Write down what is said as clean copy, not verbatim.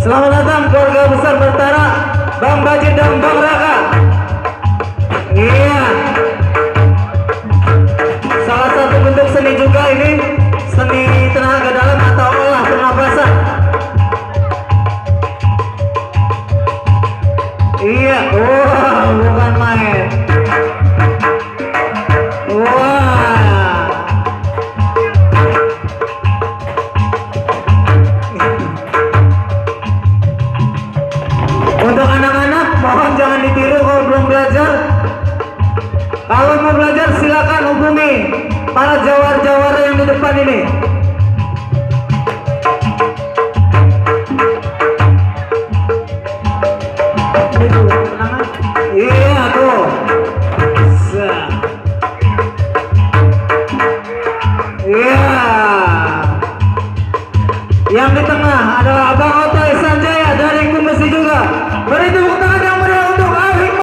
Selamat datang keluarga besar Bentara, Bang Bajid dan Bang Raka. Iya. Salah satu bentuk seni juga ini, seni tenaga dalam atau olah pernapasan. Iya, wah, bukan main. Wah. Untuk anak-anak, mohon jangan ditiru kalau belum belajar. Kalau mau belajar silakan hubungi para jawara-jawara yang di depan ini. Iya tuh. Iya.